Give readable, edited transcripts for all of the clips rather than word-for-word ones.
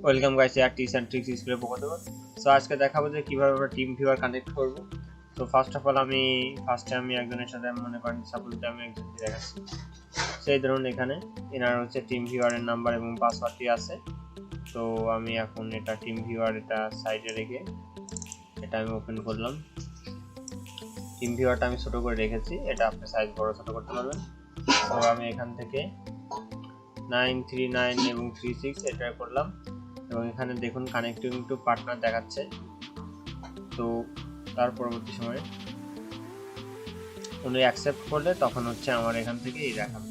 Welcome guys এক tips and tricks স্কুলের পক্ষ থেকে। সো আজকে দেখাবো যে কিভাবে আমরা টিম ভিউয়ার কানেক্ট করব। তো ফার্স্ট অফ অল আমি একজনের সাথে মনে করেন সাপোজ আমি একজনকে দেখাচ্ছি। সেই ধরুন এখানে এনার হচ্ছে টিম ভিউয়ারের নাম্বার এবং পাসওয়ার্ডটি আছে। তো আমি এখন এটা টিম ভিউয়ার এটা সাইডে রেখে এটা আমি ওপেন করলাম। টিম ভিউয়ারটা আমি ছোট করে রেখেছি, এটা আপনি সাইজ বড় ছোট করতে পারবেন। তো আমি এখান থেকে 939 এবং 36 এটা করলাম এবং এখানে দেখুন কানেক্টিং টু পার্টনার দেখাচ্ছে। তো তার পরবর্তী সময়ে উনি অ্যাকসেপ্ট করলে তখন হচ্ছে আমার এখান থেকে এই দেখাবে।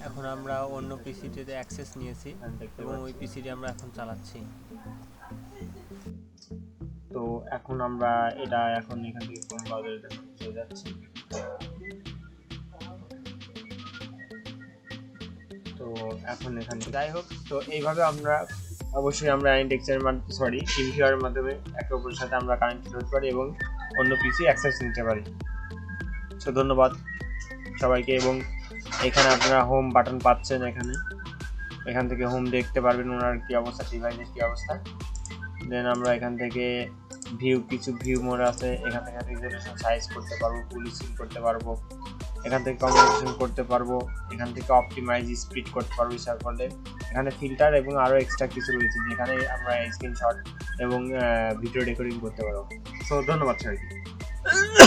এখন আমরা অন্য পিসিটিতে অ্যাক্সেস নিয়েছি এবং ওই পিসিটি আমরা এখন চালাচ্ছি। তো এখন আমরা এটা এখন এখান থেকে ফোন ব্রাউজারে চলে যাচ্ছি। তো এখন এখানে যাই হোক, তো এইভাবে আমরা অবশ্যই আমরা ইন্ডেক্সের মাধ্যমে টিম ভিউয়ারের মাধ্যমে একে অপরের সাথে আমরা কানেক্টেড হতে পারি এবং অন্য পিসি অ্যাক্সেস নিতে পারি। তো ধন্যবাদ সবাইকে। এবং এখানে আপনারা হোম বাটন পাচ্ছেন, এখান থেকে হোম দেখতে পারবেন ওনার কি অবস্থা, ডিভাইসের কি অবস্থা। দেন আমরা এখান থেকে কিছু ভিউ মোড আছে, এখান থেকে রেজোলিউশন সাইজ করতে পারবো, পুলিশিং করতে পারবো, এখান থেকে কমিউনিকেশন করতে পারবো, এখান থেকে অপটিমাইজ স্পিড করতে পারবো হিসাব করলে। এখানে ফিল্টার এবং আরও এক্সট্রা কিছু রয়েছে যেখানে আমরা স্ক্রিনশট এবং ভিডিও রেকর্ডিং করতে পারবো। সো ধন্যবাদ সবাইকে।